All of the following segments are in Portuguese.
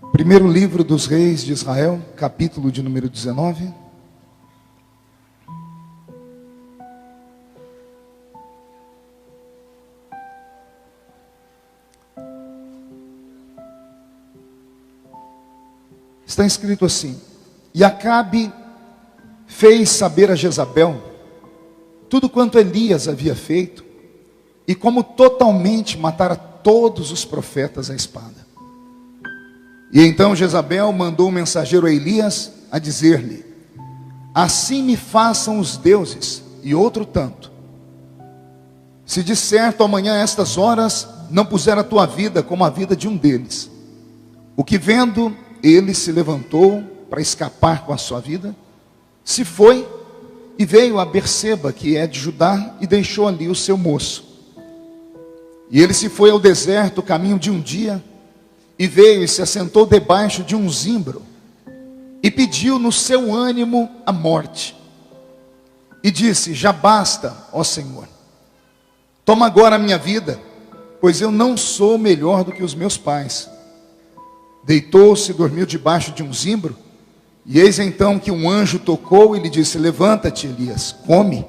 Primeiro livro dos Reis de Israel, capítulo de número 19. Está escrito assim: E Acabe fez saber a Jezabel tudo quanto Elias havia feito, e como totalmente matara todos os profetas à espada. E então Jezabel mandou um mensageiro a Elias a dizer-lhe: Assim me façam os deuses, e outro tanto, se de certo amanhã a estas horas não puser a tua vida como a vida de um deles. O que vendo, ele se levantou para escapar com a sua vida, se foi e veio a Berseba, que é de Judá, e deixou ali o seu moço. E ele se foi ao deserto, caminho de um dia, e veio e se assentou debaixo de um zimbro, e pediu no seu ânimo a morte. E disse: Já basta, ó Senhor, toma agora a minha vida, pois eu não sou melhor do que os meus pais. Deitou-se e dormiu debaixo de um zimbro, e eis então que um anjo tocou e lhe disse: Levanta-te, Elias, come.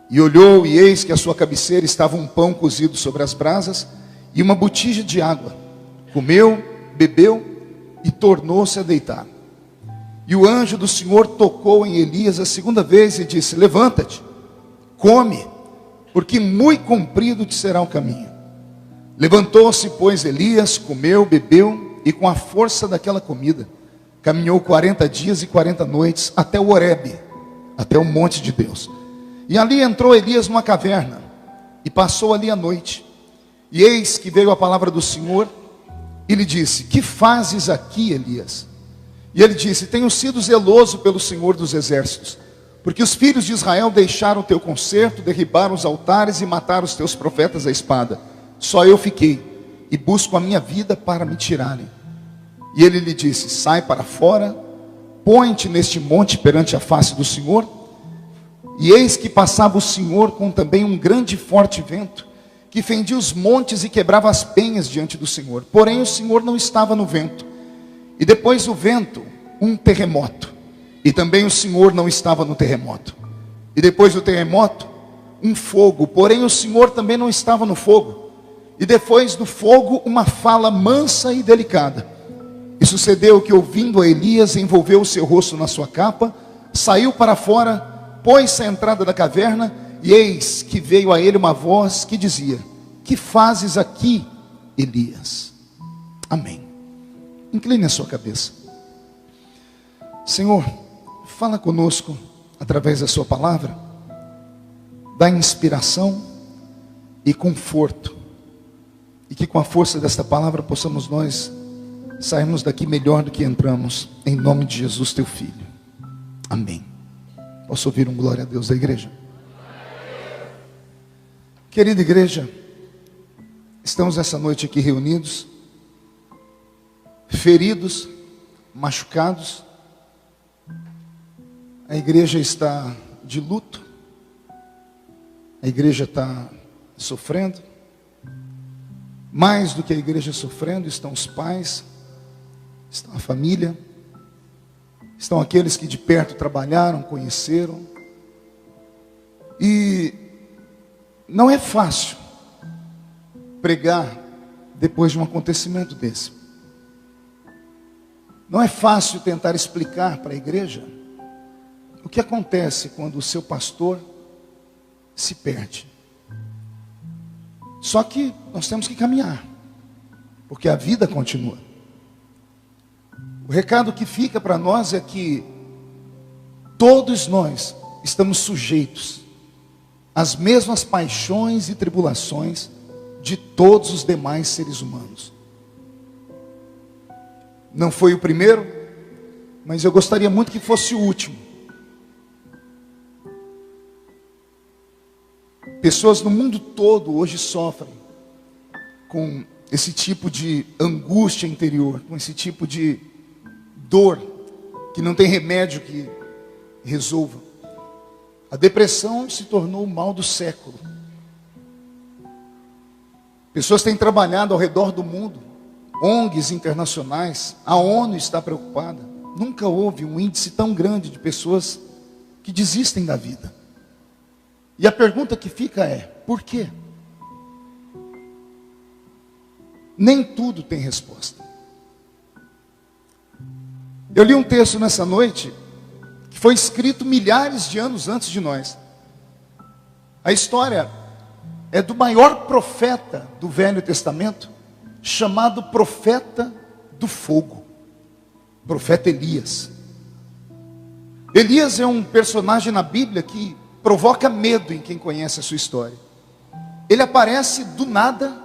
E olhou, e eis que à sua cabeceira estava um pão cozido sobre as brasas, e uma botija de água. Comeu, bebeu, e tornou-se a deitar. E o anjo do Senhor tocou em Elias a segunda vez, e disse: Levanta-te, come, porque muito comprido te será o caminho. Levantou-se, pois, Elias, comeu, bebeu, e com a força daquela comida, caminhou 40 dias e 40 noites até o Horebe, até o monte de Deus. E ali entrou Elias numa caverna, e passou ali a noite. E eis que veio a palavra do Senhor, e lhe disse: Que fazes aqui, Elias? E ele disse: Tenho sido zeloso pelo Senhor dos exércitos, porque os filhos de Israel deixaram o teu concerto, derribaram os altares e mataram os teus profetas à espada. Só eu fiquei, e busco a minha vida para me tirarem. E ele lhe disse: Sai para fora, põe-te neste monte perante a face do Senhor. E eis que passava o Senhor com também um grande e forte vento, que fendia os montes e quebrava as penhas diante do Senhor. Porém o Senhor não estava no vento. E depois do vento, um terremoto. E também o Senhor não estava no terremoto. E depois do terremoto, um fogo. Porém o Senhor também não estava no fogo. E depois do fogo, uma fala mansa e delicada. E sucedeu que, ouvindo a Elias, envolveu o seu rosto na sua capa, saiu para fora, pôs-se à entrada da caverna, e eis que veio a ele uma voz que dizia: Que fazes aqui, Elias? Amém. Incline a sua cabeça. Senhor, fala conosco através da sua palavra, dá inspiração e conforto, e que com a força desta palavra possamos nós sairmos daqui melhor do que entramos, em nome de Jesus, teu Filho. Amém. Posso ouvir um glória a Deus da igreja? Querida igreja, estamos essa noite aqui reunidos, feridos, machucados. A igreja está de luto, a igreja está sofrendo. Mais do que a igreja sofrendo, estão os pais, está a família, estão aqueles que de perto trabalharam, conheceram. E não é fácil pregar depois de um acontecimento desse. Não é fácil tentar explicar para a igreja o que acontece quando o seu pastor se perde. Só que nós temos que caminhar, porque a vida continua. O recado que fica para nós é que todos nós estamos sujeitos às mesmas paixões e tribulações de todos os demais seres humanos. Não foi o primeiro, mas eu gostaria muito que fosse o último. Pessoas no mundo todo hoje sofrem com esse tipo de angústia interior, com esse tipo de dor que não tem remédio que resolva. A depressão se tornou o mal do século. Pessoas têm trabalhado ao redor do mundo, ONGs internacionais, a ONU está preocupada. Nunca houve um índice tão grande de pessoas que desistem da vida. E a pergunta que fica é: por quê? Nem tudo tem resposta. Eu li um texto nessa noite que foi escrito milhares de anos antes de nós. A história é do maior profeta do Velho Testamento, chamado profeta do fogo, profeta Elias. Elias é um personagem na Bíblia que provoca medo em quem conhece a sua história. Ele aparece do nada,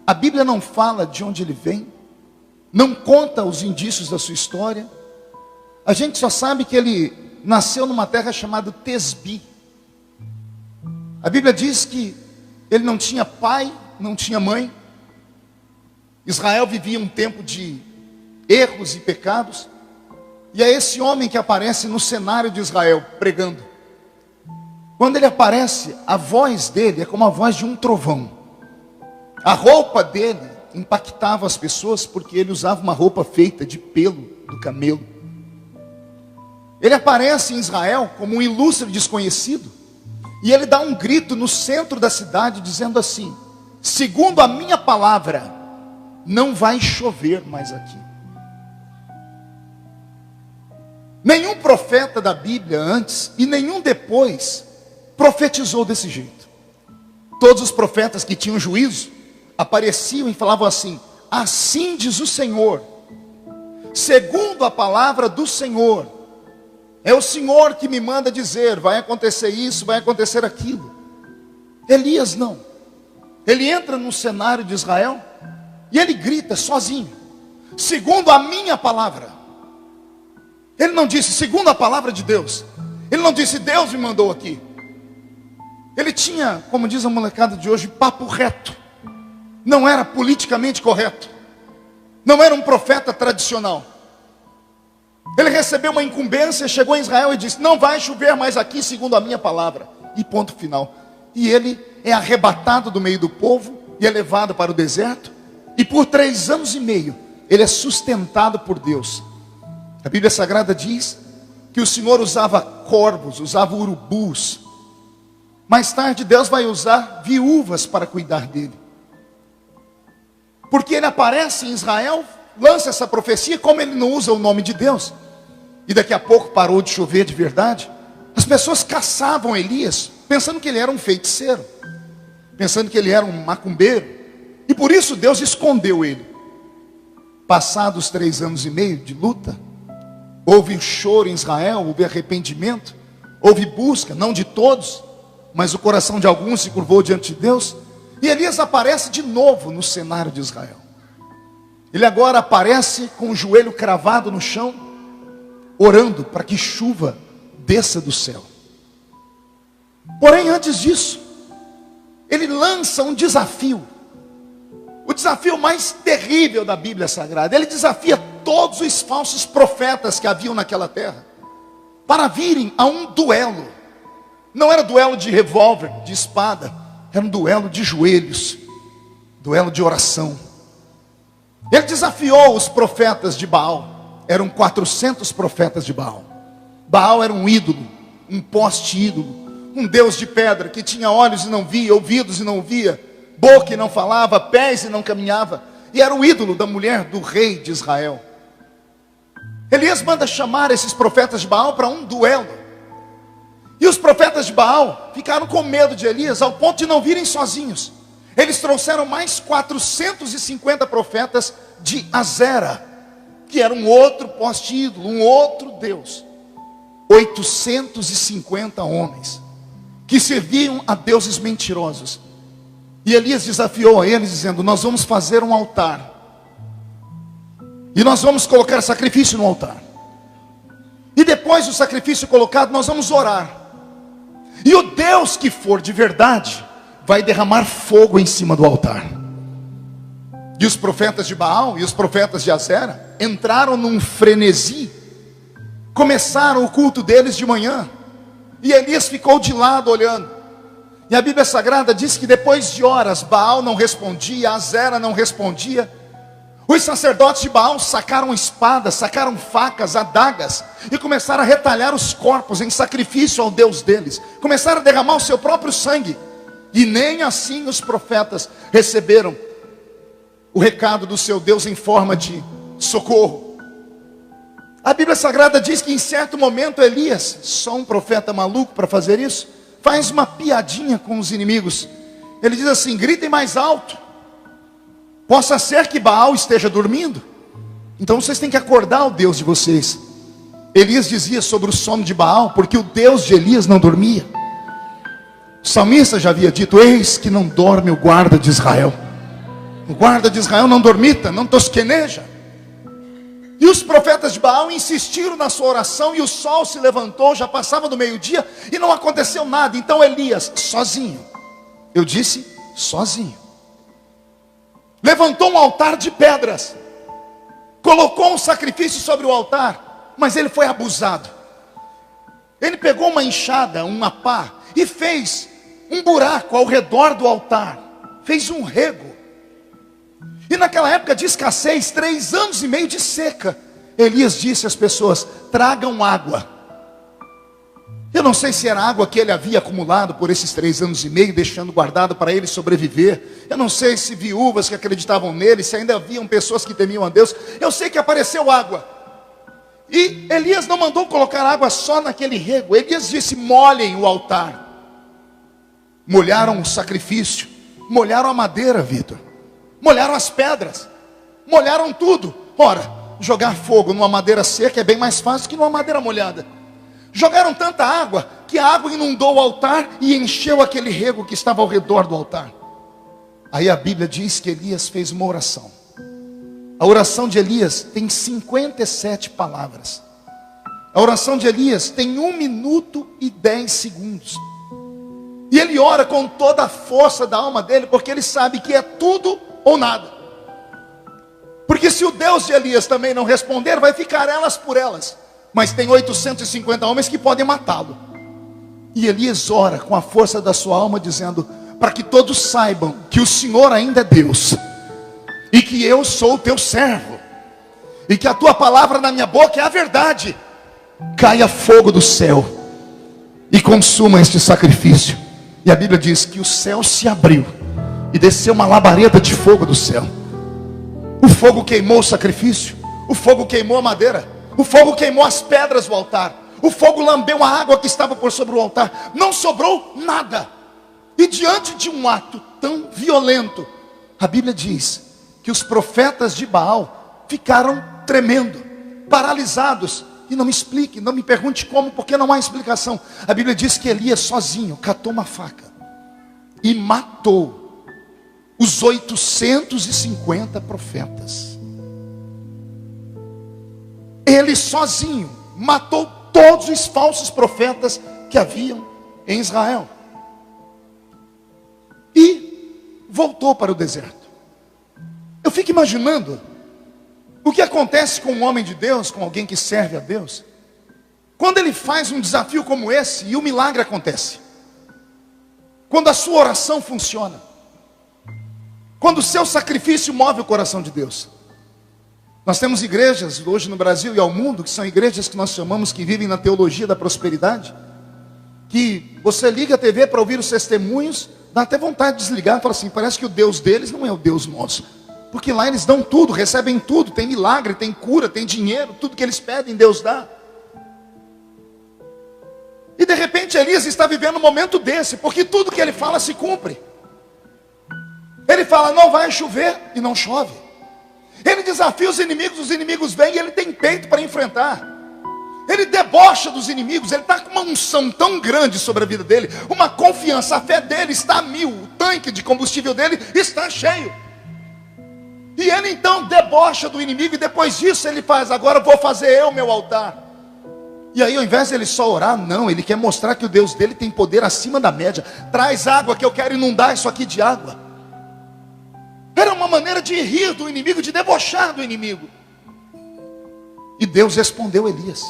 a Bíblia não fala de onde ele vem, não conta os indícios da sua história. A gente só sabe que ele nasceu numa terra chamada Tesbi. A Bíblia diz que ele não tinha pai, não tinha mãe. Israel vivia um tempo de erros e pecados. E é esse homem que aparece no cenário de Israel, pregando. Quando ele aparece, a voz dele é como a voz de um trovão. A roupa dele impactava as pessoas porque ele usava uma roupa feita de pelo do camelo. Ele aparece em Israel como um ilustre desconhecido. E ele dá um grito no centro da cidade dizendo assim: segundo a minha palavra, não vai chover mais aqui. Nenhum profeta da Bíblia antes e nenhum depois profetizou desse jeito. Todos os profetas que tinham juízo apareciam e falavam assim: assim diz o Senhor, segundo a palavra do Senhor, é o Senhor que me manda dizer, vai acontecer isso, vai acontecer aquilo. Elias não. Ele entra no cenário de Israel e ele grita sozinho: segundo a minha palavra. Ele não disse segundo a palavra de Deus. Ele não disse Deus me mandou aqui. Ele tinha, como diz a molecada de hoje, papo reto. Não era politicamente correto. Não era um profeta tradicional. Ele recebeu uma incumbência, chegou em Israel e disse: não vai chover mais aqui segundo a minha palavra. E ponto final. E ele é arrebatado do meio do povo e é levado para o deserto. E por 3 anos e meio ele é sustentado por Deus. A Bíblia Sagrada diz que o Senhor usava corvos, usava urubus. Mais tarde Deus vai usar viúvas para cuidar dele. Porque ele aparece em Israel, lança essa profecia, como ele não usa o nome de Deus. E daqui a pouco parou de chover de verdade. As pessoas caçavam Elias, pensando que ele era um feiticeiro, pensando que ele era um macumbeiro. E por isso Deus escondeu ele. Passados 3 anos e meio de luta, houve choro em Israel, houve arrependimento, houve busca, não de todos, mas o coração de alguns se curvou diante de Deus. E Elias aparece de novo no cenário de Israel. Ele agora aparece com o joelho cravado no chão, orando para que chuva desça do céu. Porém, antes disso, ele lança um desafio. O desafio mais terrível da Bíblia Sagrada. Ele desafia todos os falsos profetas que haviam naquela terra para virem a um duelo. Não era duelo de revólver, de espada. Era um duelo de joelhos, duelo de oração. Ele desafiou os profetas de Baal. Eram 400 profetas de Baal. Baal era um ídolo, um poste ídolo, um deus de pedra que tinha olhos e não via, ouvidos e não via, boca e não falava, pés e não caminhava. E era o ídolo da mulher do rei de Israel. Elias manda chamar esses profetas de Baal para um duelo. E os profetas de Baal ficaram com medo de Elias, ao ponto de não virem sozinhos. Eles trouxeram mais 450 profetas de Azera, que era um outro poste ídolo, um outro deus. 850 homens que serviam a deuses mentirosos. E Elias desafiou a eles dizendo: nós vamos fazer um altar. E nós vamos colocar sacrifício no altar. E depois do sacrifício colocado, nós vamos orar. E o Deus que for de verdade vai derramar fogo em cima do altar. E os profetas de Baal e os profetas de Azera entraram num frenesi. Começaram o culto deles de manhã. E Elias ficou de lado olhando. E a Bíblia Sagrada diz que depois de horas Baal não respondia, Azera não respondia. Os sacerdotes de Baal sacaram espadas, sacaram facas, adagas e começaram a retalhar os corpos em sacrifício ao Deus deles. Começaram a derramar o seu próprio sangue. E nem assim os profetas receberam o recado do seu Deus em forma de socorro. A Bíblia Sagrada diz que em certo momento Elias, só um profeta maluco para fazer isso, faz uma piadinha com os inimigos. Ele diz assim: gritem mais alto. Possa ser que Baal esteja dormindo. Então vocês têm que acordar o Deus de vocês. Elias dizia sobre o sono de Baal, porque o Deus de Elias não dormia. O salmista já havia dito: eis que não dorme o guarda de Israel. O guarda de Israel não dormita, não tosqueneja. E os profetas de Baal insistiram na sua oração, e o sol se levantou, já passava do meio-dia, e não aconteceu nada. Então Elias, sozinho, eu disse sozinho, levantou um altar de pedras, colocou um sacrifício sobre o altar, mas ele foi abusado. Ele pegou uma enxada, uma pá, e fez um buraco ao redor do altar, fez um rego. E naquela época de escassez, 3 anos e meio de seca, Elias disse às pessoas: tragam água. Eu não sei se era água que ele havia acumulado por esses 3 anos e meio, deixando guardado para ele sobreviver. Eu não sei se viúvas que acreditavam nele, se ainda haviam pessoas que temiam a Deus. Eu sei que apareceu água. E Elias não mandou colocar água só naquele rego. Elias disse: molhem o altar. Molharam o sacrifício, molharam a madeira, Vitor, molharam as pedras, molharam tudo. Ora, jogar fogo numa madeira seca é bem mais fácil que numa madeira molhada. Jogaram tanta água, que a água inundou o altar e encheu aquele rego que estava ao redor do altar. Aí a Bíblia diz que Elias fez uma oração. A oração de Elias tem 57 palavras. A oração de Elias tem 1 minuto e 10 segundos. E ele ora com toda a força da alma dele, porque ele sabe que é tudo ou nada. Porque se o Deus de Elias também não responder, vai ficar elas por elas. Mas tem 850 homens que podem matá-lo. E Elias ora com a força da sua alma, dizendo: para que todos saibam que o Senhor ainda é Deus, e que eu sou o teu servo, e que a tua palavra na minha boca é a verdade. Caia fogo do céu e consuma este sacrifício. E a Bíblia diz que o céu se abriu e desceu uma labareda de fogo do céu. O fogo queimou o sacrifício, o fogo queimou a madeira, o fogo queimou as pedras do altar, o fogo lambeu a água que estava por sobre o altar. Não sobrou nada. E diante de um ato tão violento, a Bíblia diz que os profetas de Baal ficaram tremendo, paralisados. E não me explique, não me pergunte como, porque não há explicação. A Bíblia diz que Elias sozinho catou uma faca e matou os 850 profetas. Ele sozinho matou todos os falsos profetas que haviam em Israel. E voltou para o deserto. Eu fico imaginando o que acontece com um homem de Deus, com alguém que serve a Deus, quando ele faz um desafio como esse e o milagre acontece. Quando a sua oração funciona. Quando o seu sacrifício move o coração de Deus. Nós temos igrejas hoje no Brasil e ao mundo, que são igrejas que nós chamamos que vivem na teologia da prosperidade, que você liga a TV para ouvir os testemunhos, dá até vontade de desligar e fala assim: parece que o Deus deles não é o Deus nosso. Porque lá eles dão tudo, recebem tudo, tem milagre, tem cura, tem dinheiro, tudo que eles pedem, Deus dá. E de repente Elias está vivendo um momento desse, porque tudo que ele fala se cumpre. Ele fala: não vai chover, e não chove. Ele desafia os inimigos vêm e ele tem peito para enfrentar. Ele debocha dos inimigos, ele está com uma unção tão grande sobre a vida dele, uma confiança, a fé dele está a 1000, o tanque de combustível dele está cheio. E ele então debocha do inimigo, e depois disso ele faz: agora vou fazer eu meu altar. E aí, ao invés de ele só orar, não, ele quer mostrar que o Deus dele tem poder acima da média. Traz água que eu quero inundar isso aqui de água. Era uma maneira de rir do inimigo, de debochar do inimigo. E Deus respondeu Elias.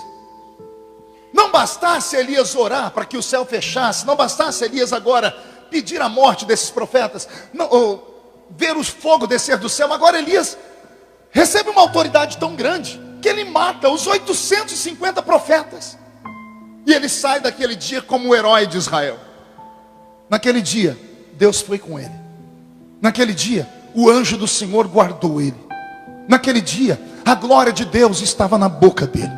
Não bastasse Elias orar para que o céu fechasse, não bastasse Elias agora pedir a morte desses profetas, não, ver o fogo descer do céu. Agora Elias recebe uma autoridade tão grande que ele mata os 850 profetas. E ele sai daquele dia como o herói de Israel. Naquele dia, Deus foi com ele. Naquele dia, o anjo do Senhor guardou ele. Naquele dia, a glória de Deus estava na boca dele.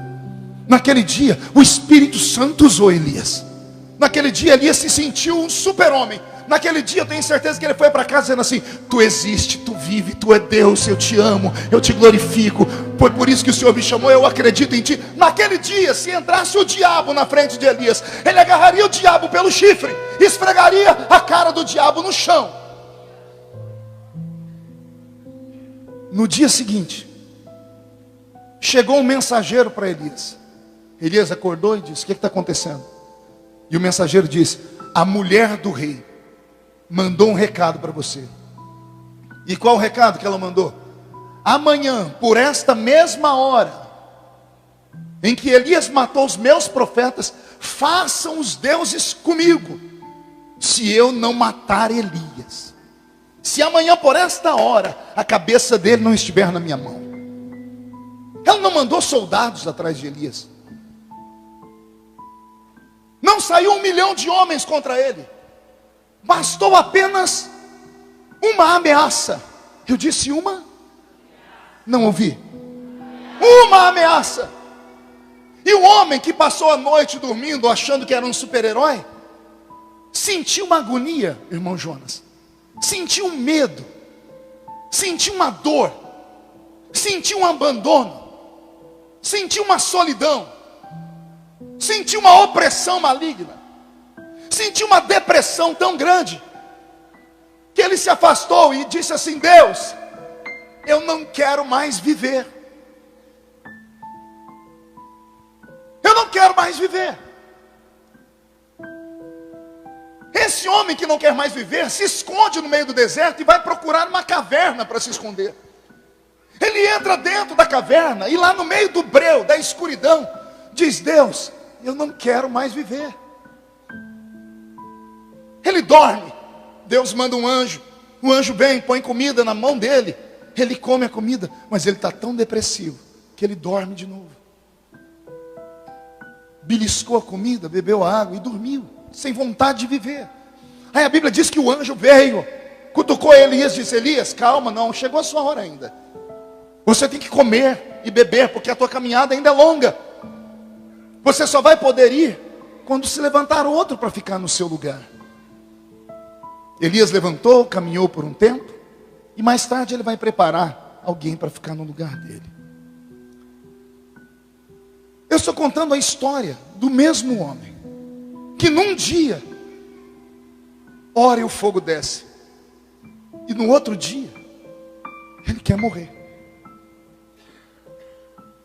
Naquele dia, o Espírito Santo usou Elias. Naquele dia, Elias se sentiu um super-homem. Naquele dia, eu tenho certeza que ele foi para casa dizendo assim: tu existe, tu vive, tu é Deus, eu te amo, eu te glorifico. Foi por isso que o Senhor me chamou, eu acredito em ti. Naquele dia, se entrasse o diabo na frente de Elias, ele agarraria o diabo pelo chifre, esfregaria a cara do diabo no chão. No dia seguinte, chegou um mensageiro para Elias. Elias acordou e disse: o que está acontecendo? E o mensageiro disse: a mulher do rei mandou um recado para você. E qual o recado que ela mandou? Amanhã, por esta mesma hora em que Elias matou os meus profetas, façam os deuses comigo, se eu não matar Elias. Se amanhã por esta hora a cabeça dele não estiver na minha mão. Ela não mandou soldados atrás de Elias. Não saiu 1 milhão de homens contra ele. Bastou apenas uma ameaça. Eu disse uma? Não ouvi. Uma ameaça. E o homem que passou a noite dormindo, achando que era um super-herói, sentiu uma agonia, irmão Jonas. Sentiu um medo. Sentiu uma dor. Sentiu um abandono. Sentiu uma solidão. Sentiu uma opressão maligna. Sentiu uma depressão tão grande que ele se afastou e disse assim: Deus, eu não quero mais viver. Eu não quero mais viver. Esse homem que não quer mais viver se esconde no meio do deserto e vai procurar uma caverna para se esconder. Ele entra dentro da caverna e lá no meio do breu, da escuridão, diz: Deus, eu não quero mais viver. Ele dorme. Deus manda um anjo. O anjo vem, põe comida na mão dele. Ele come a comida, mas ele está tão depressivo que ele dorme de novo. Beliscou a comida, bebeu a água e dormiu, sem vontade de viver. Aí a Bíblia diz que o anjo veio, cutucou Elias e disse: Elias, calma, não chegou a sua hora ainda. Você tem que comer e beber, porque a tua caminhada ainda é longa. Você só vai poder ir quando se levantar outro para ficar no seu lugar. Elias levantou, caminhou por um tempo, e mais tarde ele vai preparar alguém para ficar no lugar dele. Eu estou contando a história do mesmo homem, que num dia, ora e o fogo desce, e no outro dia, ele quer morrer.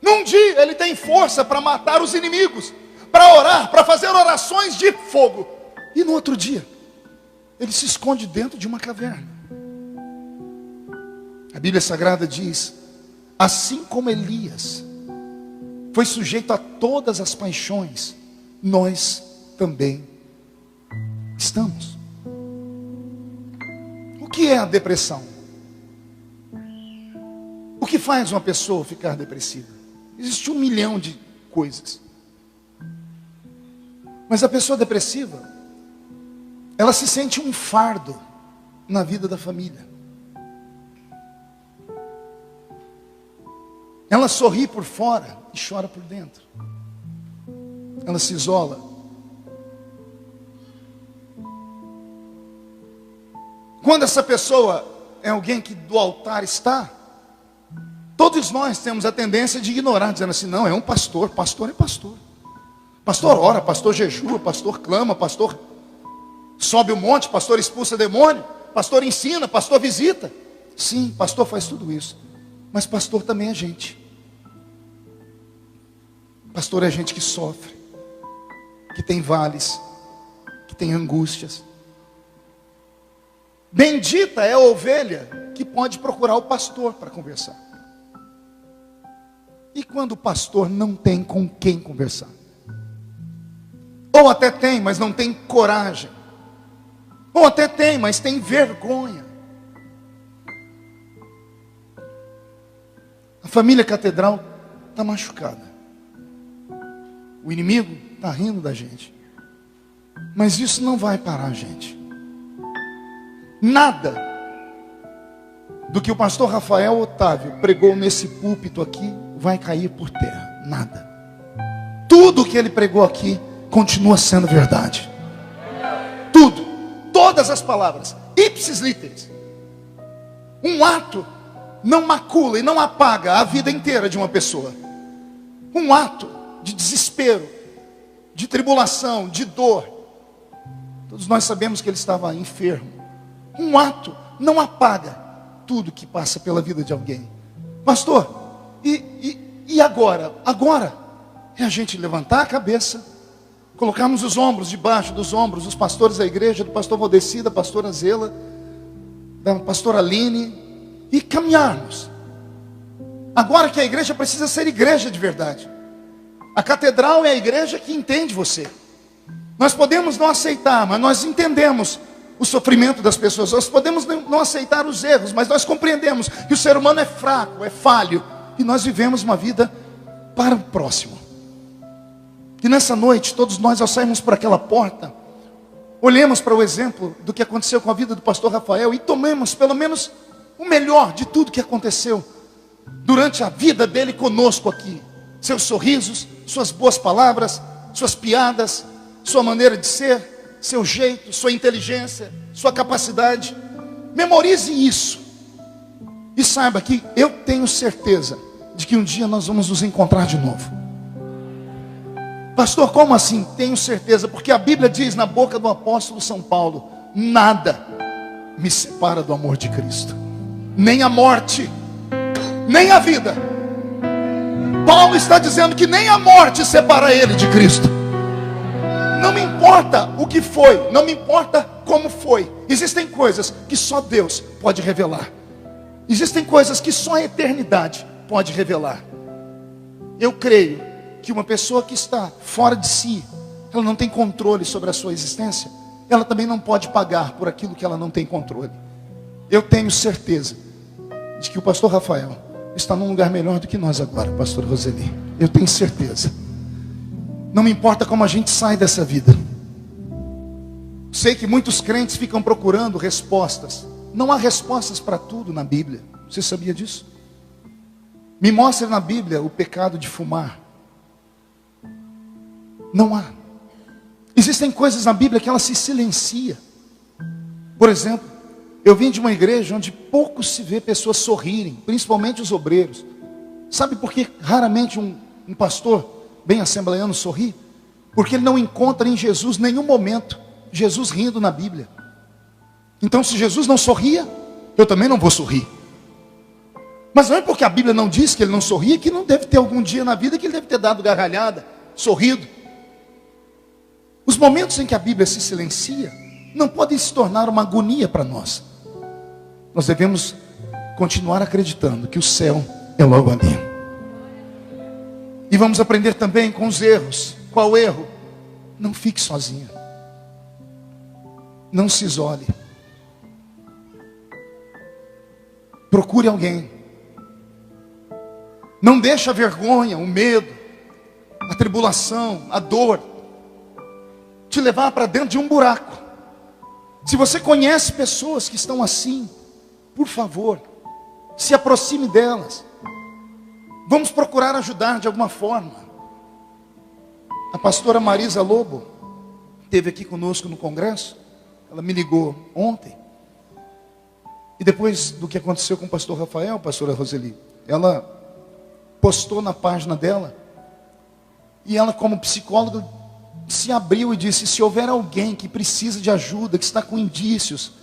Num dia ele tem força para matar os inimigos, para orar, para fazer orações de fogo, e no outro dia, ele se esconde dentro de uma caverna. A Bíblia Sagrada diz: assim como Elias foi sujeito a todas as paixões, nós também estamos. O que é a depressão? O que faz uma pessoa ficar depressiva? Existe 1 milhão de coisas. Mas a pessoa depressiva, ela se sente um fardo na vida da família. Ela sorri por fora e chora por dentro. Ela se isola. Quando essa pessoa é alguém que do altar está, todos nós temos a tendência de ignorar, dizendo assim: não, é um pastor, pastor é pastor. Pastor ora, pastor jejua, pastor clama, pastor sobe o monte, pastor expulsa demônio, pastor ensina, pastor visita. Sim, pastor faz tudo isso. Mas pastor também é gente. Pastor é gente que sofre, que tem vales, que tem angústias. Bendita é a ovelha que pode procurar o pastor para conversar. E quando o pastor não tem com quem conversar? Ou até tem, mas não tem coragem. Ou até tem, mas tem vergonha. família Catedral está machucada. O inimigo está rindo da gente. Mas isso não vai parar, gente. Nada do que o pastor Rafael Otávio pregou nesse púlpito aqui vai cair por terra. Nada. Tudo que ele pregou aqui continua sendo verdade. Tudo. Todas as palavras. Ipsis literis. Um ato não macula e não apaga a vida inteira de uma pessoa. Um ato de desespero, de tribulação, de dor. Todos nós sabemos que ele estava enfermo. Um ato não apaga tudo que passa pela vida de alguém. Pastor, e agora? Agora é a gente levantar a cabeça, colocarmos os ombros debaixo dos ombros dos pastores da igreja, do pastor Valdeci, da pastora Zela, da pastora Aline, e caminharmos. Agora que a igreja precisa ser igreja de verdade. A catedral é a igreja que entende você. Nós podemos não aceitar, mas nós entendemos o sofrimento das pessoas. Nós podemos não aceitar os erros, mas nós compreendemos que o ser humano é fraco, é falho. E nós vivemos uma vida para o próximo. E nessa noite, todos nós, ao sairmos por aquela porta, olhemos para o exemplo do que aconteceu com a vida do pastor Rafael e tomemos pelo menos o melhor de tudo que aconteceu durante a vida dele conosco aqui. Seus sorrisos, suas boas palavras, suas piadas, sua maneira de ser, seu jeito, sua inteligência, sua capacidade. Memorize isso. E saiba que eu tenho certeza de que um dia nós vamos nos encontrar de novo. Pastor, como assim? Tenho certeza, porque a Bíblia diz na boca do apóstolo São Paulo: nada me separa do amor de Cristo, nem a morte, nem a vida. Paulo está dizendo que nem a morte separa ele de Cristo. Não me importa o que foi, não me importa como foi. Existem coisas que só Deus pode revelar. Existem coisas que só a eternidade pode revelar. Eu creio que uma pessoa que está fora de si, ela não tem controle sobre a sua existência, ela também não pode pagar por aquilo que ela não tem controle. Eu tenho certeza de que o pastor Rafael está num lugar melhor do que nós agora, pastor Roseli. Eu tenho certeza. Não me importa como a gente sai dessa vida. Sei que muitos crentes ficam procurando respostas. Não há respostas para tudo na Bíblia. Você sabia disso? Me mostre na Bíblia o pecado de fumar. Não há. Existem coisas na Bíblia que ela se silencia. Por exemplo, eu vim de uma igreja onde pouco se vê pessoas sorrirem, principalmente os obreiros. Sabe por que raramente um pastor bem assembleiano sorri? Porque ele não encontra em Jesus nenhum momento Jesus rindo na Bíblia. Então, se Jesus não sorria, eu também não vou sorrir. Mas não é porque a Bíblia não diz que ele não sorria, que não deve ter algum dia na vida que ele deve ter dado gargalhada, sorrido. Os momentos em que a Bíblia se silencia não podem se tornar uma agonia para nós. Nós devemos continuar acreditando que o céu é logo ali. E vamos aprender também com os erros. Qual erro? Não fique sozinho. Não se isole. Procure alguém. Não deixe a vergonha, o medo, a tribulação, a dor te levar para dentro de um buraco. Se você conhece pessoas que estão assim, por favor, se aproxime delas. Vamos procurar ajudar de alguma forma. A pastora Marisa Lobo esteve aqui conosco no congresso. Ela me ligou ontem. E depois do que aconteceu com o pastor Rafael, pastora Roseli, ela postou na página dela. E ela, como psicóloga, se abriu e disse: se houver alguém que precisa de ajuda, que está com indícios,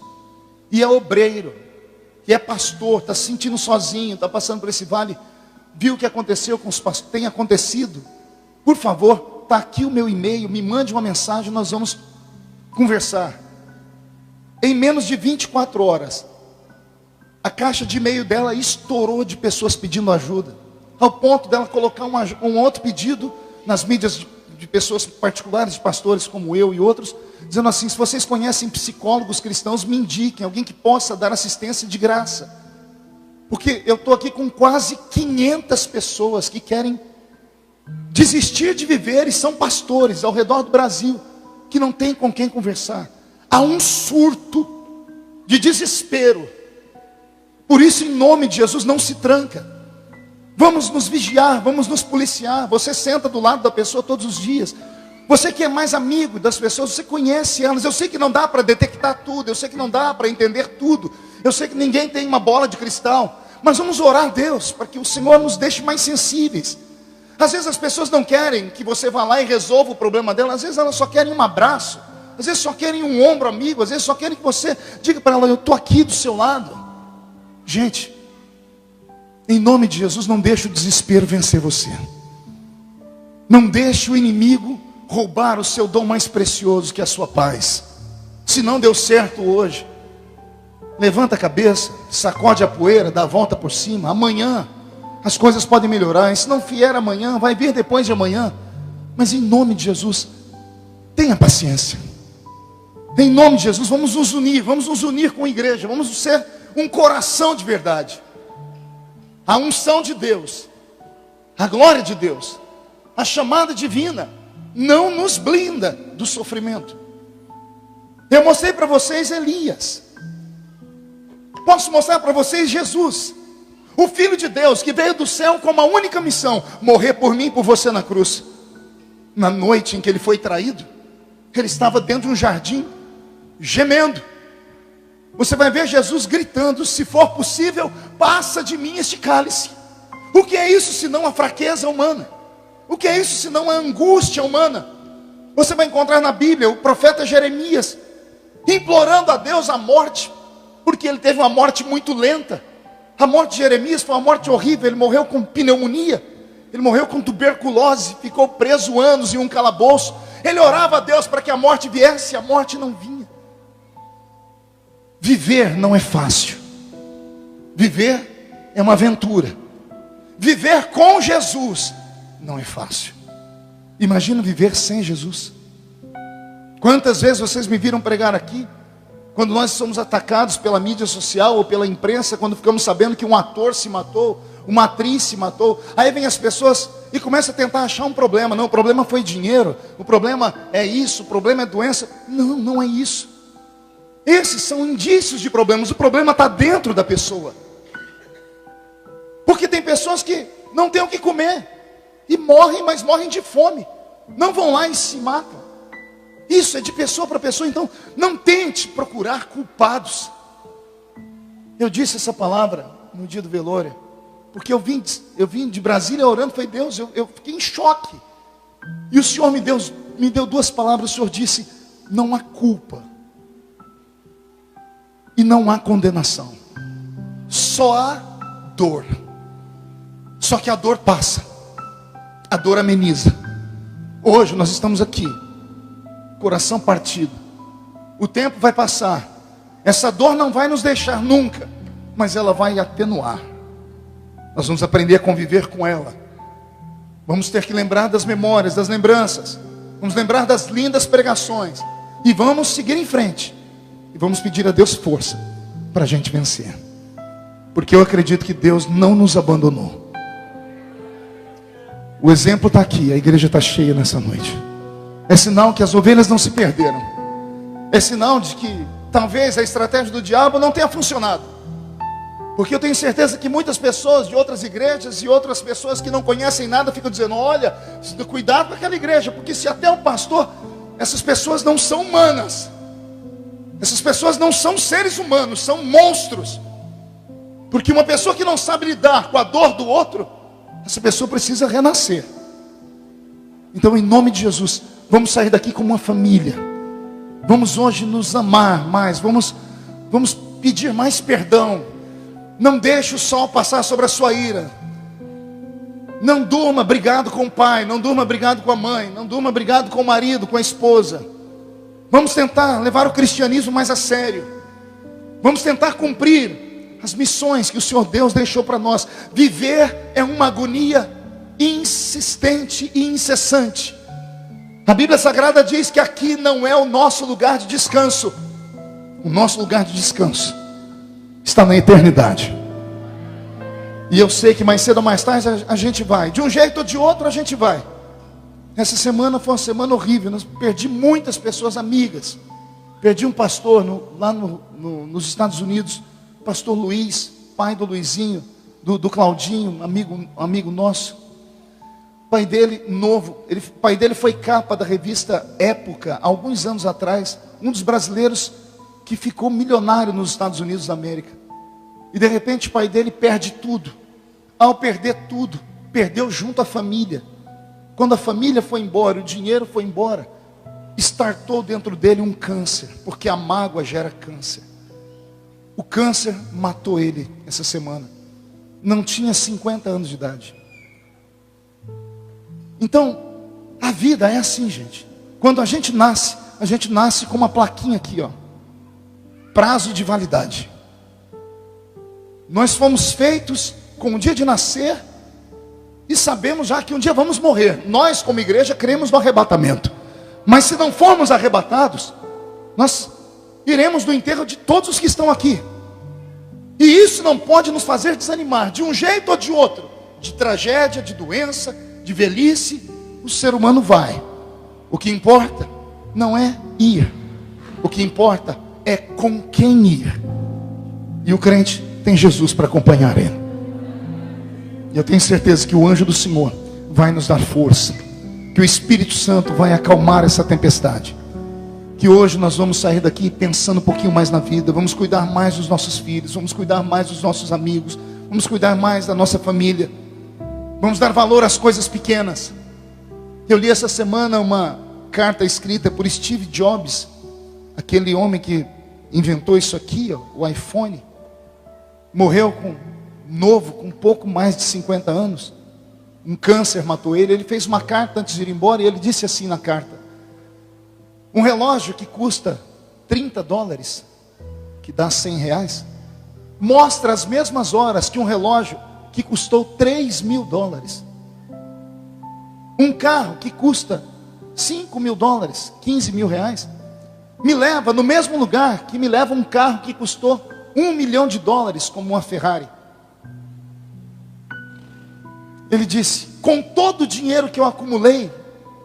e é obreiro, e é pastor, está se sentindo sozinho, está passando por esse vale, viu o que aconteceu com os pastores, tem acontecido, por favor, está aqui o meu e-mail, me mande uma mensagem, nós vamos conversar. Em menos de 24 horas, a caixa de e-mail dela estourou de pessoas pedindo ajuda, ao ponto dela colocar um outro pedido nas mídias de pessoas particulares, de pastores como eu e outros, dizendo assim: se vocês conhecem psicólogos cristãos, me indiquem alguém que possa dar assistência de graça. Porque eu estou aqui com quase 500 pessoas que querem desistir de viver e são pastores ao redor do Brasil, que não tem com quem conversar. Há um surto de desespero. Por isso, em nome de Jesus, não se tranca. Vamos nos vigiar, vamos nos policiar. Você senta do lado da pessoa todos os dias. Você que é mais amigo das pessoas, você conhece elas. Eu sei que não dá para detectar tudo, eu sei que não dá para entender tudo. Eu sei que ninguém tem uma bola de cristal. Mas vamos orar a Deus, para que o Senhor nos deixe mais sensíveis. Às vezes as pessoas não querem que você vá lá e resolva o problema delas. Às vezes elas só querem um abraço. Às vezes só querem um ombro amigo. Às vezes só querem que você diga para ela: eu estou aqui do seu lado. Gente, em nome de Jesus, não deixe o desespero vencer você. Não deixe o inimigo roubar o seu dom mais precioso, que é a sua paz. Se não deu certo hoje, levanta a cabeça, sacode a poeira, dá a volta por cima. Amanhã as coisas podem melhorar. E se não vier amanhã, vai vir depois de amanhã. Mas em nome de Jesus, tenha paciência. Em nome de Jesus, vamos nos unir com a igreja, vamos ser um coração de verdade. A unção de Deus, a glória de Deus, a chamada divina não nos blinda do sofrimento. Eu mostrei para vocês Elias. Posso mostrar para vocês Jesus, o Filho de Deus, que veio do céu com uma única missão: morrer por mim e por você na cruz. Na noite em que ele foi traído, ele estava dentro de um jardim, gemendo. Você vai ver Jesus gritando: se for possível, passa de mim este cálice. O que é isso senão a fraqueza humana? O que é isso senão a angústia humana? Você vai encontrar na Bíblia o profeta Jeremias implorando a Deus a morte, porque ele teve uma morte muito lenta. A morte de Jeremias foi uma morte horrível. Ele morreu com pneumonia, ele morreu com tuberculose, ficou preso anos em um calabouço. Ele orava a Deus para que a morte viesse, a morte não vinha. Viver não é fácil. Viver é uma aventura. Viver com Jesus não é fácil. Imagina viver sem Jesus. Quantas vezes vocês me viram pregar aqui, quando nós somos atacados pela mídia social ou pela imprensa, quando ficamos sabendo que um ator se matou, uma atriz se matou, aí vem as pessoas e começam a tentar achar um problema. Não, o problema foi dinheiro, o problema é isso, o problema é doença. Não, não é isso. Esses são indícios de problemas. O problema está dentro da pessoa. Porque tem pessoas que não têm o que comer e morrem, mas morrem de fome. Não vão lá e se matam. Isso é de pessoa para pessoa. Então não tente procurar culpados. Eu disse essa palavra no dia do velório, porque eu vim de Brasília orando. Foi Deus, eu fiquei em choque. E o Senhor me deu duas palavras. O Senhor disse: não há culpa e não há condenação, só há dor. Só que a dor passa, a dor ameniza. Hoje nós estamos aqui, coração partido. O tempo vai passar, essa dor não vai nos deixar nunca, mas ela vai atenuar. Nós vamos aprender a conviver com ela. Vamos ter que lembrar das memórias, das lembranças. Vamos lembrar das lindas pregações. E vamos seguir em frente. E vamos pedir a Deus força para a gente vencer. Porque eu acredito que Deus não nos abandonou. O exemplo está aqui, a igreja está cheia nessa noite. É sinal que as ovelhas não se perderam. É sinal de que talvez a estratégia do diabo não tenha funcionado. Porque eu tenho certeza que muitas pessoas de outras igrejas e outras pessoas que não conhecem nada ficam dizendo: olha, cuidado com aquela igreja, porque se até o pastor, essas pessoas não são humanas. Essas pessoas não são seres humanos, são monstros. Porque uma pessoa que não sabe lidar com a dor do outro, essa pessoa precisa renascer. Então, em nome de Jesus, vamos sair daqui como uma família. Vamos hoje nos amar mais. Vamos pedir mais perdão. Não deixe o sol passar sobre a sua ira. Não durma brigado com o pai, não durma brigado com a mãe, não durma brigado com o marido, com a esposa. Vamos tentar levar o cristianismo mais a sério. Vamos tentar cumprir as missões que o Senhor Deus deixou para nós. Viver é uma agonia insistente e incessante. A Bíblia Sagrada diz que aqui não é o nosso lugar de descanso. O nosso lugar de descanso está na eternidade. E eu sei que mais cedo ou mais tarde a gente vai. De um jeito ou de outro a gente vai. Essa semana foi uma semana horrível. Eu perdi muitas pessoas amigas. Perdi um pastor lá nos Estados Unidos. Pastor Luiz, pai do Luizinho, do Claudinho, amigo nosso. Pai dele novo. Pai dele foi capa da revista Época, há alguns anos atrás. Um dos brasileiros que ficou milionário nos Estados Unidos da América. E de repente o pai dele perde tudo. Ao perder tudo, perdeu junto a família. Quando a família foi embora, o dinheiro foi embora, startou dentro dele um câncer, porque a mágoa gera câncer. O câncer matou ele essa semana. Não tinha 50 anos de idade. Então, a vida é assim, gente. Quando a gente nasce com uma plaquinha aqui, ó. Prazo de validade. Nós fomos feitos com o dia de nascer e sabemos já que um dia vamos morrer. Nós, como igreja, cremos no arrebatamento. Mas se não formos arrebatados, nós iremos no enterro de todos os que estão aqui. E isso não pode nos fazer desanimar, de um jeito ou de outro. De tragédia, de doença, de velhice, o ser humano vai. O que importa não é ir. O que importa é com quem ir. E o crente tem Jesus para acompanhar ele. E eu tenho certeza que o anjo do Senhor vai nos dar força. Que o Espírito Santo vai acalmar essa tempestade. Que hoje nós vamos sair daqui pensando um pouquinho mais na vida. Vamos cuidar mais dos nossos filhos. Vamos cuidar mais dos nossos amigos. Vamos cuidar mais da nossa família. Vamos dar valor às coisas pequenas. Eu li essa semana uma carta escrita por Steve Jobs. Aquele homem que inventou isso aqui, ó, o iPhone. Morreu com pouco mais de 50 anos. Um câncer matou ele. Ele fez uma carta antes de ir embora e ele disse assim na carta: um relógio que custa $30, que dá R$100, mostra as mesmas horas que um relógio que custou $3.000. Um carro que custa $5.000, R$15.000, me leva no mesmo lugar que me leva um carro que custou $1 milhão, como uma Ferrari. Ele disse: com todo o dinheiro que eu acumulei,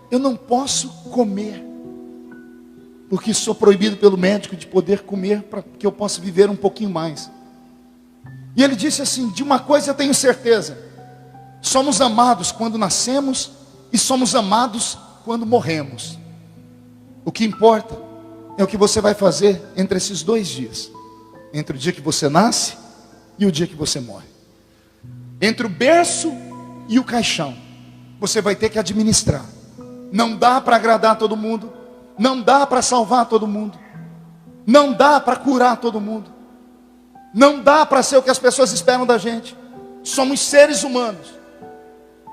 eu não posso comer, porque sou proibido pelo médico de poder comer, para que eu possa viver um pouquinho mais. E ele disse assim: de uma coisa eu tenho certeza: somos amados quando nascemos e somos amados quando morremos. O que importa é o que você vai fazer entre esses 2 dias. Entre o dia que você nasce e o dia que você morre. Entre o berço e o caixão. Você vai ter que administrar. Não dá para agradar todo mundo. Não dá para salvar todo mundo. Não dá para curar todo mundo. Não dá para ser o que as pessoas esperam da gente. Somos seres humanos.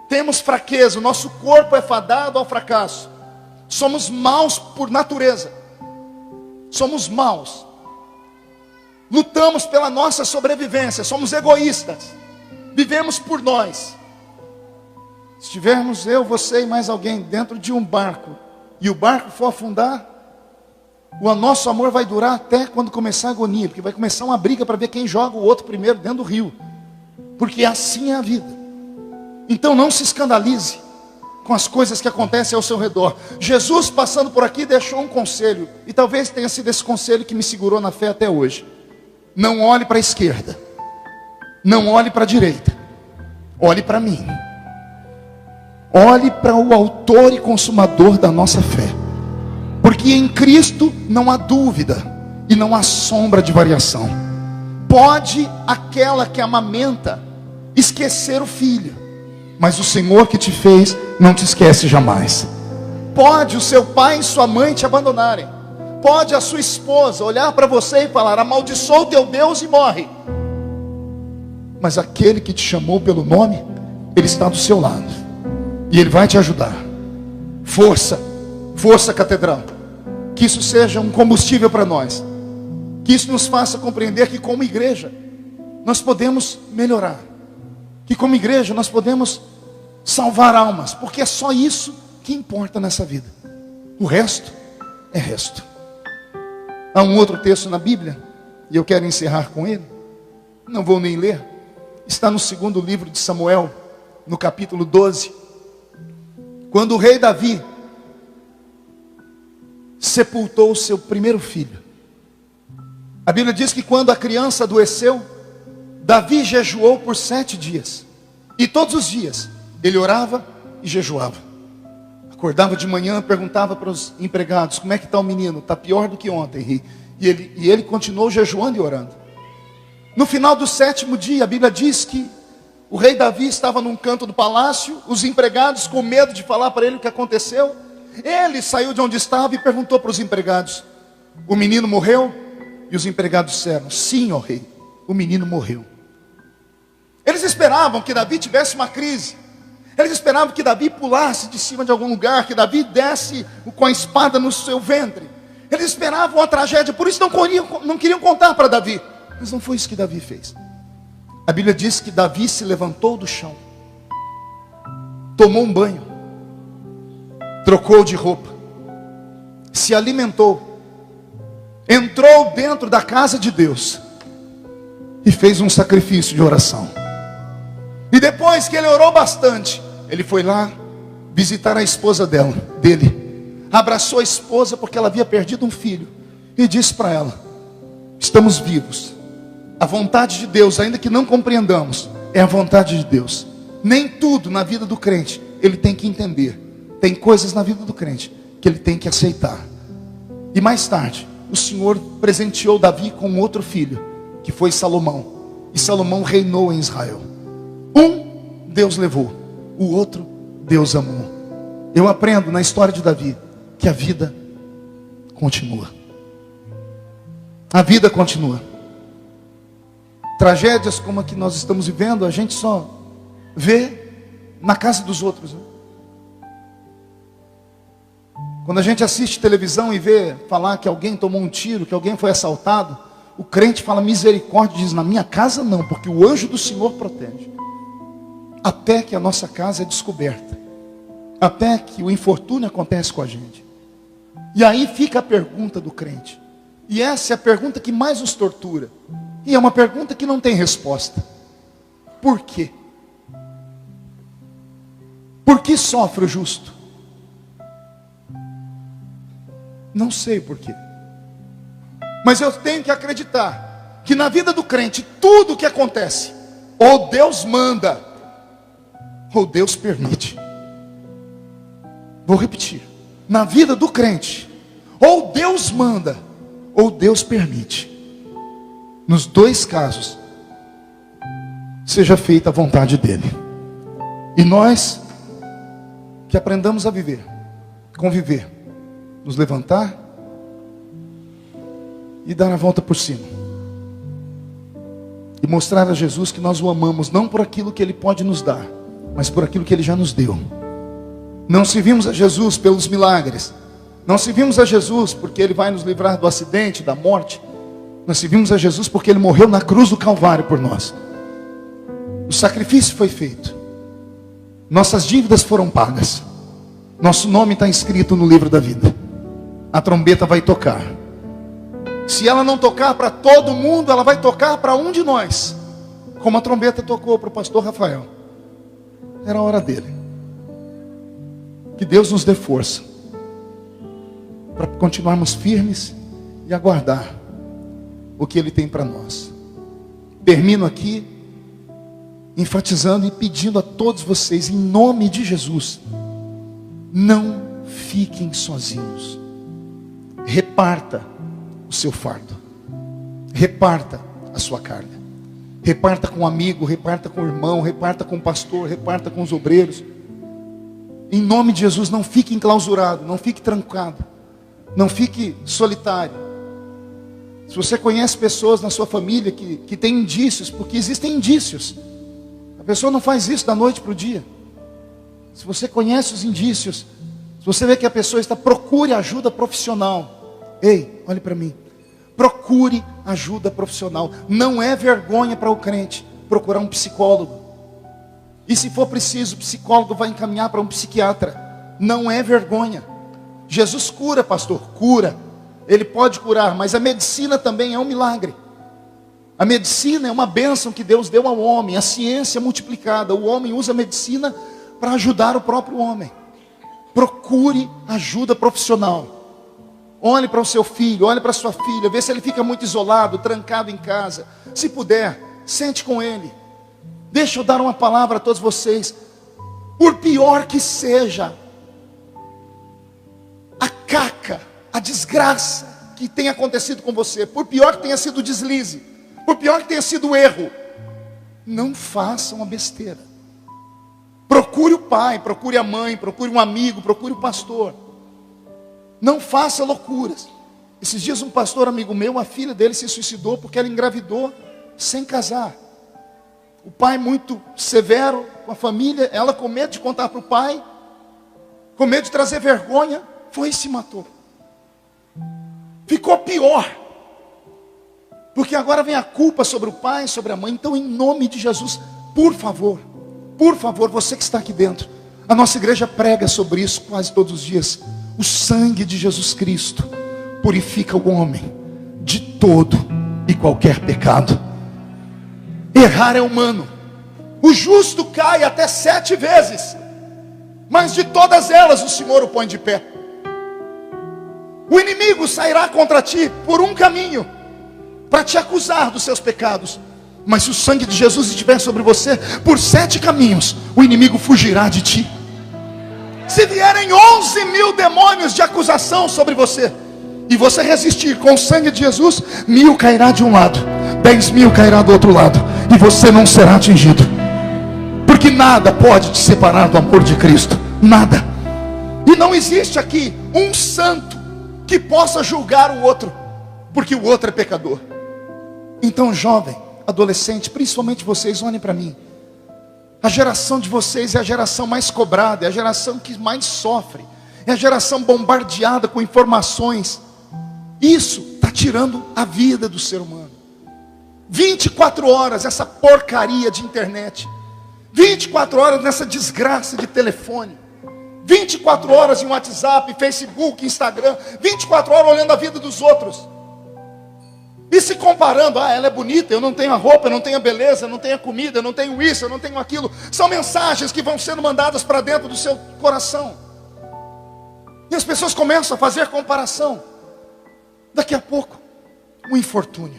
Temos fraqueza. O nosso corpo é fadado ao fracasso. Somos maus por natureza. Somos maus. Lutamos pela nossa sobrevivência. Somos egoístas. Vivemos por nós. Se estivermos eu, você e mais alguém dentro de um barco, e o barco for afundar, o nosso amor vai durar até quando começar a agonia, porque vai começar uma briga para ver quem joga o outro primeiro dentro do rio, porque assim é a vida. Então não se escandalize com as coisas que acontecem ao seu redor. Jesus, passando por aqui, deixou um conselho, e talvez tenha sido esse conselho que me segurou na fé até hoje: não olhe para a esquerda, não olhe para a direita, olhe para mim. Olhe para o autor e consumador da nossa fé. Porque em Cristo não há dúvida e não há sombra de variação. Pode aquela que amamenta esquecer o filho, mas o Senhor que te fez não te esquece jamais. Pode o seu pai e sua mãe te abandonarem. Pode a sua esposa olhar para você e falar: amaldiçoa o teu Deus e morre. Mas aquele que te chamou pelo nome, Ele está do seu lado. E Ele vai te ajudar. Força, força, catedral. Que isso seja um combustível para nós. Que isso nos faça compreender que como igreja nós podemos melhorar. Que como igreja nós podemos salvar almas. Porque é só isso que importa nessa vida. O resto é resto. Há um outro texto na Bíblia, e eu quero encerrar com ele. Não vou nem ler. está no segundo livro de Samuel, no capítulo 12, quando o rei Davi sepultou o seu primeiro filho. A Bíblia diz que quando a criança adoeceu, Davi jejuou por 7 dias. E todos os dias ele orava e jejuava. Acordava de manhã, perguntava para os empregados: como é que está o menino? Está pior do que ontem. E ele continuou jejuando e orando. No final do 7º dia, a Bíblia diz que o rei Davi estava num canto do palácio. Os empregados, com medo de falar para ele o que aconteceu, ele saiu de onde estava e perguntou para os empregados: o menino morreu? E os empregados disseram: sim, ó rei, o menino morreu. Eles esperavam que Davi tivesse uma crise. Eles esperavam que Davi pulasse de cima de algum lugar, que Davi desse com a espada no seu ventre. Eles esperavam a tragédia, por isso não queriam contar para Davi. Mas não foi isso que Davi fez. A Bíblia diz que Davi se levantou do chão, tomou um banho, trocou de roupa, se alimentou, entrou dentro da casa de Deus e fez um sacrifício de oração. E depois que ele orou bastante, ele foi lá visitar a esposa dele, abraçou a esposa porque ela havia perdido um filho, e disse para ela: estamos vivos. A vontade de Deus, ainda que não compreendamos, é a vontade de Deus. Nem tudo na vida do crente ele tem que entender. Tem coisas na vida do crente que ele tem que aceitar. E mais tarde, o Senhor presenteou Davi com outro filho, que foi Salomão. E Salomão reinou em Israel. Um Deus levou, o outro Deus amou. Eu aprendo na história de Davi que a vida continua. A vida continua. Tragédias como a que nós estamos vivendo, a gente só vê na casa dos outros, né? Quando a gente assiste televisão e vê falar que alguém tomou um tiro, que alguém foi assaltado, o crente fala misericórdia e diz: na minha casa não, porque o anjo do Senhor protege. Até que a nossa casa é descoberta, até que o infortúnio acontece com a gente. E aí fica a pergunta do crente, e essa é a pergunta que mais nos tortura, e é uma pergunta que não tem resposta: por quê? Por que sofre o justo? Não sei por quê, mas eu tenho que acreditar que na vida do crente tudo o que acontece, ou Deus manda, ou Deus permite. Vou repetir: na vida do crente, ou Deus manda, ou Deus permite. Nos dois casos, seja feita a vontade dele. E nós que aprendamos a viver, conviver, nos levantar e dar a volta por cima, e mostrar a Jesus que nós o amamos, não por aquilo que Ele pode nos dar, mas por aquilo que Ele já nos deu. Não servimos a Jesus pelos milagres, não servimos a Jesus porque Ele vai nos livrar do acidente, da morte. Nós servimos a Jesus porque Ele morreu na cruz do Calvário por nós. O sacrifício foi feito, nossas dívidas foram pagas, nosso nome está inscrito no livro da vida. A trombeta vai tocar. Se ela não tocar para todo mundo, ela vai tocar para um de nós, como a trombeta tocou para o pastor Rafael. Era a hora dele. Que Deus nos dê força para continuarmos firmes e aguardar o que Ele tem para nós. Termino aqui enfatizando e pedindo a todos vocês, em nome de Jesus: não fiquem sozinhos. Reparta o seu fardo, reparta a sua carga, reparta com um amigo, reparta com o irmão, reparta com o pastor, reparta com os obreiros. Em nome de Jesus, não fique enclausurado, não fique trancado, não fique solitário. Se você conhece pessoas na sua família que têm indícios, porque existem indícios, a pessoa não faz isso da noite para o dia. Se você conhece os indícios, se você vê que a pessoa está, procure ajuda profissional. Ei, olhe para mim, procure ajuda profissional. Não é vergonha para o crente procurar um psicólogo. E se for preciso, o psicólogo vai encaminhar para um psiquiatra. Não é vergonha. Jesus cura, pastor, cura. Ele pode curar, mas a medicina também é um milagre. A medicina é uma bênção que Deus deu ao homem, a ciência multiplicada. O homem usa a medicina para ajudar o próprio homem. Procure ajuda profissional. Olhe para o seu filho, olhe para a sua filha, vê se ele fica muito isolado, trancado em casa. Se puder, sente com ele. Deixa eu dar uma palavra a todos vocês. Por pior que seja a caca, a desgraça que tenha acontecido com você, por pior que tenha sido o deslize, por pior que tenha sido o erro, não faça uma besteira. Procure o pai, procure a mãe, procure um amigo, procure o pastor. Não faça loucuras. Esses dias um pastor amigo meu, a filha dele se suicidou porque ela engravidou sem casar. O pai muito severo com a família, ela com medo de contar para o pai, com medo de trazer vergonha, foi e se matou. Ficou pior, porque agora vem a culpa sobre o pai, sobre a mãe. Então, em nome de Jesus, por favor, você que está aqui dentro, a nossa igreja prega sobre isso quase todos os dias. O sangue de Jesus Cristo purifica o homem de todo e qualquer pecado. Errar é humano. O justo cai até 7 vezes, mas de todas elas o Senhor o põe de pé. O inimigo sairá contra ti por um caminho, para te acusar dos seus pecados. Mas se o sangue de Jesus estiver sobre você, por 7 caminhos, o inimigo fugirá de ti. Se vierem 11 mil demônios de acusação sobre você, e você resistir com o sangue de Jesus, 1000 cairá de um lado, 10.000 cairá do outro lado, e você não será atingido. Porque nada pode te separar do amor de Cristo. Nada. E não existe aqui um santo que possa julgar o outro, porque o outro é pecador. Então, jovem, adolescente, principalmente vocês, olhem para mim. A geração de vocês é a geração mais cobrada, é a geração que mais sofre, é a geração bombardeada com informações. Isso está tirando a vida do ser humano. 24 horas essa porcaria de internet, 24 horas nessa desgraça de telefone, 24 horas em WhatsApp, Facebook, Instagram, 24 horas olhando a vida dos outros e se comparando. Ela é bonita, eu não tenho a roupa, eu não tenho a beleza, eu não tenho a comida, eu não tenho isso, eu não tenho aquilo. São mensagens que vão sendo mandadas para dentro do seu coração, e as pessoas começam a fazer comparação. Daqui a pouco, um infortúnio.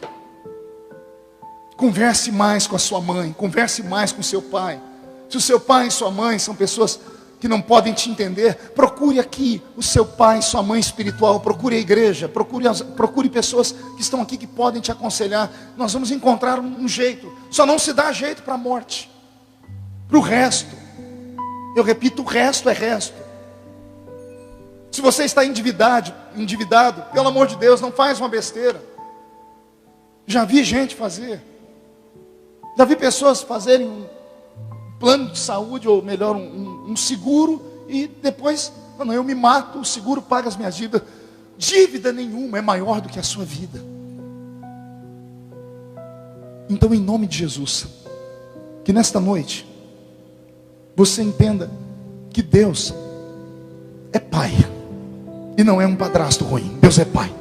Converse mais com a sua mãe, converse mais com o seu pai. Se o seu pai e sua mãe são pessoas que não podem te entender, procure aqui o seu pai e sua mãe espiritual, procure a igreja, procure pessoas que estão aqui que podem te aconselhar. Nós vamos encontrar um jeito. Só não se dá jeito para a morte. Para o resto, eu repito, o resto é resto. Se você está endividado, pelo amor de Deus, não faz uma besteira. Já vi gente fazer. Já vi pessoas fazerem um plano de saúde, ou melhor, um seguro, e depois, não, eu me mato, o seguro paga as minhas dívidas. Dívida nenhuma é maior do que a sua vida. Então, em nome de Jesus, que nesta noite você entenda que Deus é Pai, e não é um padrasto ruim. Deus é Pai,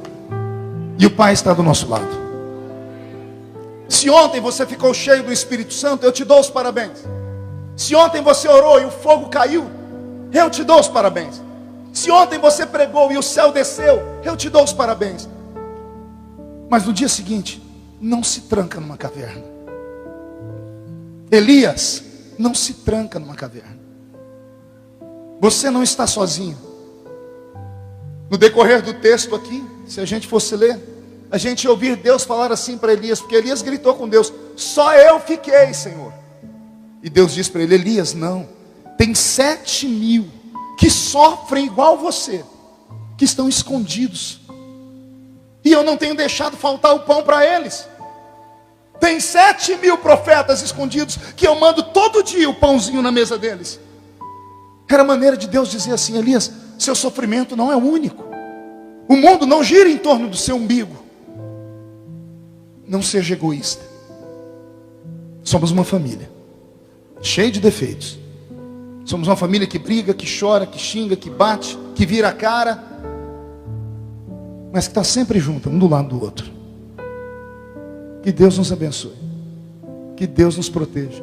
e o Pai está do nosso lado. Se ontem você ficou cheio do Espírito Santo, eu te dou os parabéns. Se ontem você orou e o fogo caiu, eu te dou os parabéns. Se ontem você pregou e o céu desceu, eu te dou os parabéns. Mas no dia seguinte, não se tranca numa caverna. Elias não se tranca numa caverna. Você não está sozinho. No decorrer do texto aqui, se a gente fosse ler, a gente ia ouvir Deus falar assim para Elias, porque Elias gritou com Deus: só eu fiquei, Senhor. E Deus diz para ele: Elias, não, tem 7.000 que sofrem igual você, que estão escondidos, e eu não tenho deixado faltar o pão para eles. Tem 7.000 profetas escondidos, que eu mando todo dia o pãozinho na mesa deles. Era a maneira de Deus dizer assim: Elias, seu sofrimento não é único. O mundo não gira em torno do seu umbigo. Não seja egoísta. Somos uma família cheia de defeitos. Somos uma família que briga, que chora, que xinga, que bate, que vira a cara, mas que está sempre junto, um do lado do outro. Que Deus nos abençoe. Que Deus nos proteja.